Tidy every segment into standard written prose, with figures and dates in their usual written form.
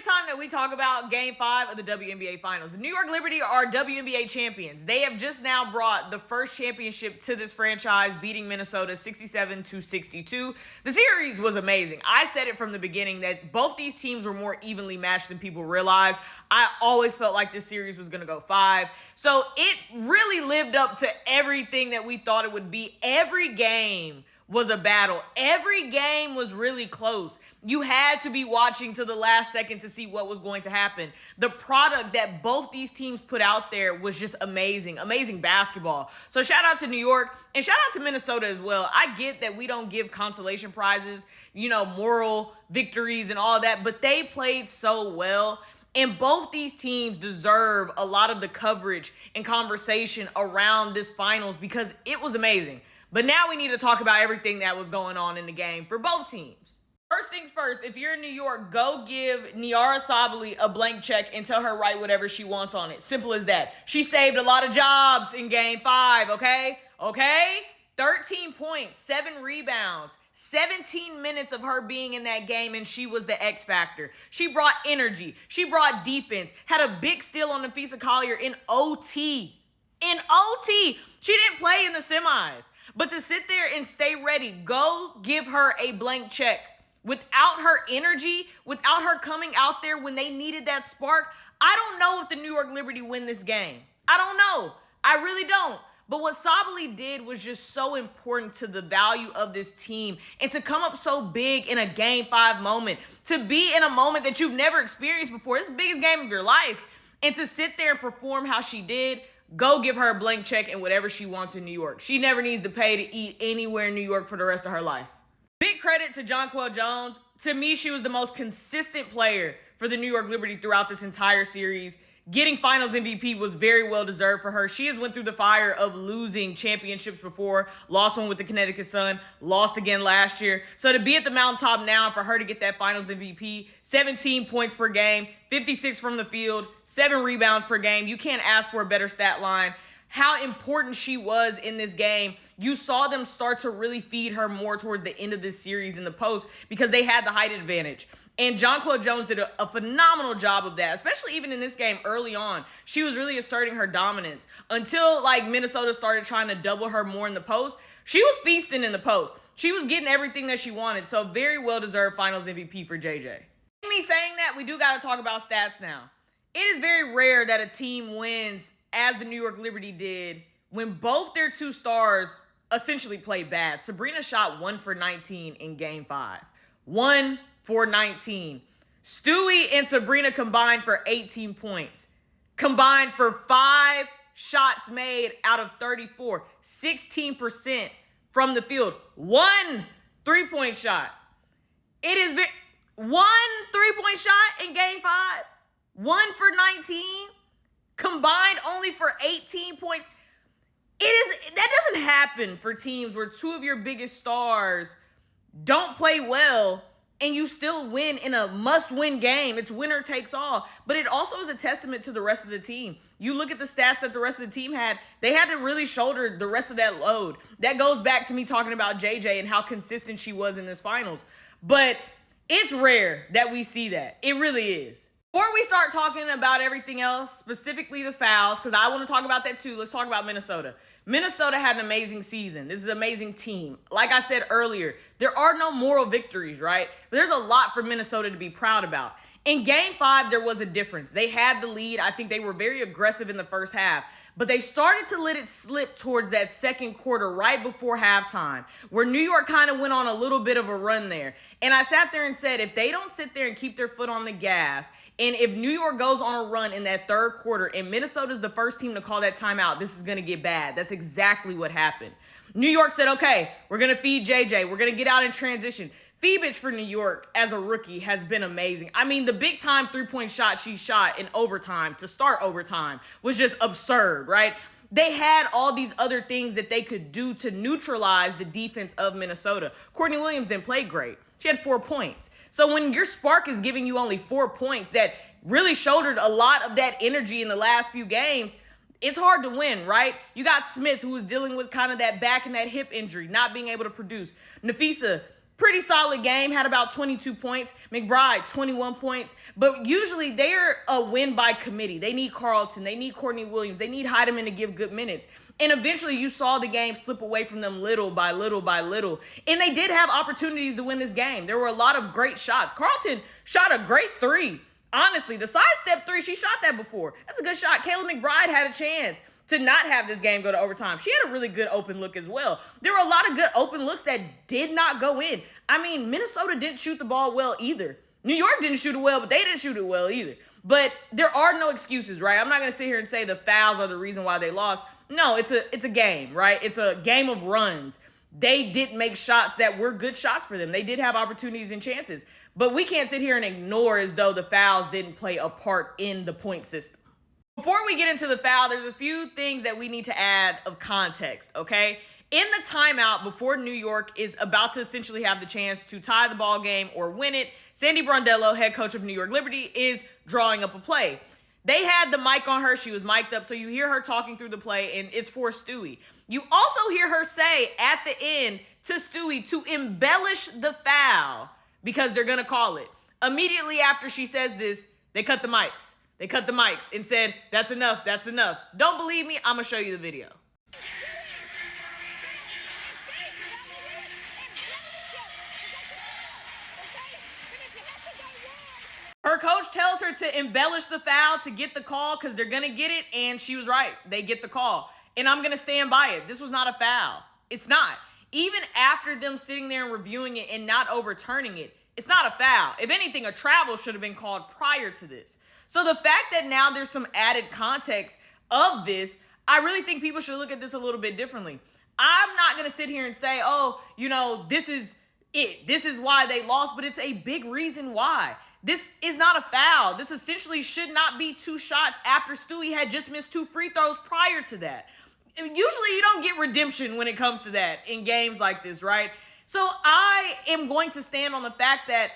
time that we talk about Game 5 of the WNBA Finals. The New York Liberty are WNBA champions. They have just now brought the first championship to this franchise, beating Minnesota 67-62. The series was amazing. I said it from the beginning that both these teams were more evenly matched than people realized. I always felt like this series was going to go 5. So it really lived up to everything that we thought it would be. Every game was a battle. Every game was really close. You had to be watching to the last second to see what was going to happen. The product that both these teams put out there was just amazing. Amazing basketball. So shout out to New York and shout out to Minnesota as well. I get that we don't give consolation prizes, moral victories and all that, but they played so well. And both these teams deserve a lot of the coverage and conversation around this finals because it was amazing. But now we need to talk about everything that was going on in the game for both teams. First things first, if you're in New York, go give Niara Sabally a blank check and tell her write whatever she wants on it. Simple as that. She saved a lot of jobs in Game 5, okay? 13 points, 7 rebounds, 17 minutes of her being in that game, and she was the X factor. She brought energy. She brought defense. Had a big steal on Nafisa Collier in OT. In OT. She didn't play in the semis. But to sit there and stay ready, go give her a blank check. Without her energy, without her coming out there when they needed that spark, I don't know if the New York Liberty win this game. I don't know. I really don't. But what Sabally did was just so important to the value of this team and to come up so big in a Game 5 moment, to be in a moment that you've never experienced before. It's the biggest game of your life. And to sit there and perform how she did, go give her a blank check and whatever she wants in New York. She never needs to pay to eat anywhere in New York for the rest of her life. Big credit to Jonquel Jones. To me, she was the most consistent player for the New York Liberty throughout this entire series. Getting Finals MVP was very well deserved for her. She has went through the fire of losing championships before. Lost one with the Connecticut Sun. Lost again last year. So to be at the mountaintop now, for her to get that Finals MVP, 17 points per game, 56 from the field, 7 rebounds per game. You can't ask for a better stat line. How important she was in this game. You saw them start to really feed her more towards the end of this series in the post because they had the height advantage. And Jonquel Jones did a phenomenal job of that, especially even in this game early on. She was really asserting her dominance until Minnesota started trying to double her more in the post. She was feasting in the post. She was getting everything that she wanted. So very well-deserved Finals MVP for JJ. Me saying that, we do got to talk about stats now. It is very rare that a team wins as the New York Liberty did when both their two stars essentially played bad. Sabrina shot 1 for 19 in Game 5. 1 for 19. Stewie and Sabrina combined for 18 points. Combined for 5 shots made out of 34. 16% from the field. 1 3-point shot. It is one 3-point shot in Game 5. 1 for 19. Combined only for 18 points. That doesn't happen for teams where 2 of your biggest stars don't play well and you still win in a must-win game. It's winner takes all. But it also is a testament to the rest of the team. You look at the stats that the rest of the team had, they had to really shoulder the rest of that load. That goes back to me talking about JJ and how consistent she was in this finals. But it's rare that we see that. It really is. Before we start talking about everything else, specifically the fouls, because I want to talk about that too, let's talk about Minnesota. Minnesota had an amazing season. This is an amazing team. Like I said earlier, there are no moral victories, right? But there's a lot for Minnesota to be proud about. In Game 5, there was a difference. They had the lead. I think they were very aggressive in the first half. But they started to let it slip towards that second quarter right before halftime, where New York kind of went on a little bit of a run there. And I sat there and said, if they don't sit there and keep their foot on the gas, and if New York goes on a run in that third quarter and Minnesota's the first team to call that timeout, this is going to get bad. That's exactly what happened. New York said, okay, we're going to feed JJ. We're going to get out in transition. Phoebich for New York as a rookie has been amazing. I mean, the big-time 3-point shot she shot in overtime to start overtime was just absurd, right? They had all these other things that they could do to neutralize the defense of Minnesota. Courtney Williams didn't play great. She had 4 points. So when your spark is giving you only 4 points that really shouldered a lot of that energy in the last few games, it's hard to win, right? You got Smith, who was dealing with kind of that back and that hip injury, not being able to produce. Nafisa, Pretty solid game, had about 22 points. McBride, 21 points. But usually they're a win by committee. They need Carlton. They need Courtney Williams. They need Heidemann to give good minutes. And eventually you saw the game slip away from them little by little by little. And they did have opportunities to win this game. There were a lot of great shots. Carlton shot a great three. Honestly, the sidestep three, she shot that before. That's a good shot. Kayla McBride had a chance to not have this game go to overtime. She had a really good open look as well. There were a lot of good open looks that did not go in. I mean, Minnesota didn't shoot the ball well either. New York didn't shoot it well, but they didn't shoot it well either. But there are no excuses, right? I'm not going to sit here and say the fouls are the reason why they lost. No, it's a game, right? It's a game of runs. They did make shots that were good shots for them. They did have opportunities and chances. But we can't sit here and ignore as though the fouls didn't play a part in the point system. Before we get into the foul, there's a few things that we need to add of context, okay? In the timeout before New York is about to essentially have the chance to tie the ball game or win it, Sandy Brondello, head coach of New York Liberty, is drawing up a play. They had the mic on her. She was mic'd up, so you hear her talking through the play, and it's for Stewie. You also hear her say at the end to Stewie to embellish the foul because they're going to call it. Immediately after she says this, they cut the mics. They cut the mics and said, that's enough, that's enough. Don't believe me? I'm going to show you the video. Her coach tells her to embellish the foul to get the call because they're going to get it, and she was right. They get the call. And I'm going to stand by it. This was not a foul. It's not. Even after them sitting there and reviewing it and not overturning it, it's not a foul. If anything, a travel should have been called prior to this. So the fact that now there's some added context of this, I really think people should look at this a little bit differently. I'm not going to sit here and say, oh, this is it. This is why they lost, but it's a big reason why. This is not a foul. This essentially should not be two shots after Stewie had just missed 2 free throws prior to that. Usually you don't get redemption when it comes to that in games like this, right? So I am going to stand on the fact that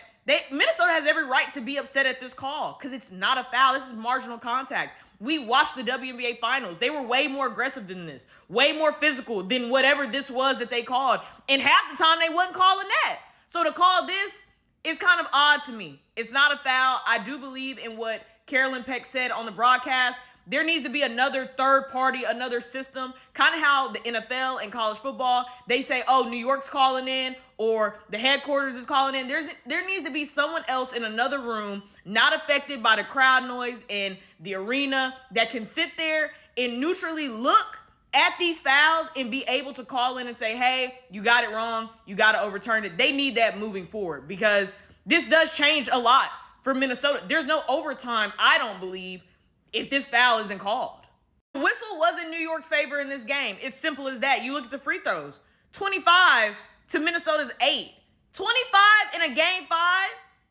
Minnesota has every right to be upset at this call because it's not a foul. This is marginal contact. We watched the WNBA finals. They were way more aggressive than this, way more physical than whatever this was that they called. And half the time they wasn't calling that. So to call this is kind of odd to me. It's not a foul. I do believe in what Carolyn Peck said on the broadcast. There needs to be another third party, another system, kind of how the NFL and college football, they say, oh, New York's calling in or the headquarters is calling in. There needs to be someone else in another room, not affected by the crowd noise and the arena, that can sit there and neutrally look at these fouls and be able to call in and say, hey, you got it wrong. You got to overturn it. They need that moving forward because this does change a lot for Minnesota. There's no overtime, I don't believe, if this foul isn't called. The whistle was in New York's favor in this game. It's simple as that. You look at the free throws. 25 to Minnesota's 8. 25 in a game 5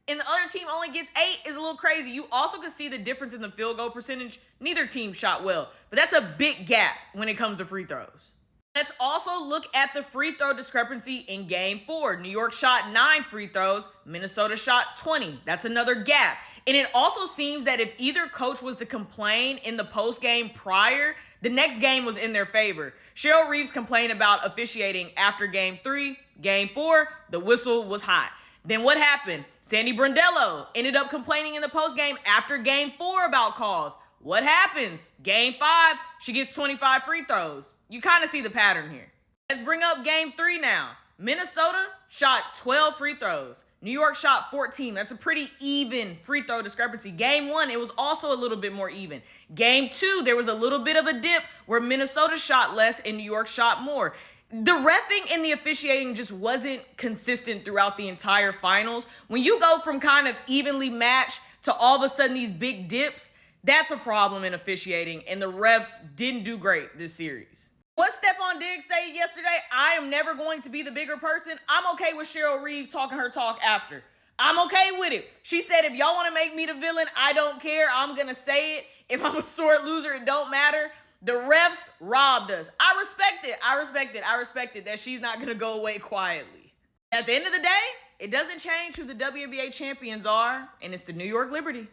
and the other team only gets 8 is a little crazy. You also can see the difference in the field goal percentage. Neither team shot well, but that's a big gap when it comes to free throws. Let's also look at the free throw discrepancy in game 4. New York shot 9 free throws. Minnesota shot 20. That's another gap. And it also seems that if either coach was to complain in the post game prior, the next game was in their favor. Cheryl Reeves complained about officiating after game 3. Game 4, the whistle was hot. Then what happened? Sandy Brondello ended up complaining in the post game after game 4 about calls. What happens? Game 5, she gets 25 free throws. You kind of see the pattern here. Let's bring up game 3 now. Minnesota shot 12 free throws. New York shot 14. That's a pretty even free throw discrepancy. Game 1, it was also a little bit more even. Game 2, there was a little bit of a dip where Minnesota shot less and New York shot more. The reffing and the officiating just wasn't consistent throughout the entire finals. When you go from kind of evenly matched to all of a sudden these big dips, that's a problem in officiating, and the refs didn't do great this series. What Stephon Diggs say yesterday, I am never going to be the bigger person. I'm okay with Cheryl Reeves talking her talk after. I'm okay with it. She said, if y'all want to make me the villain, I don't care. I'm going to say it. If I'm a sore loser, it don't matter. The refs robbed us. I respect it that she's not going to go away quietly. At the end of the day, it doesn't change who the WNBA champions are, and it's the New York Liberty.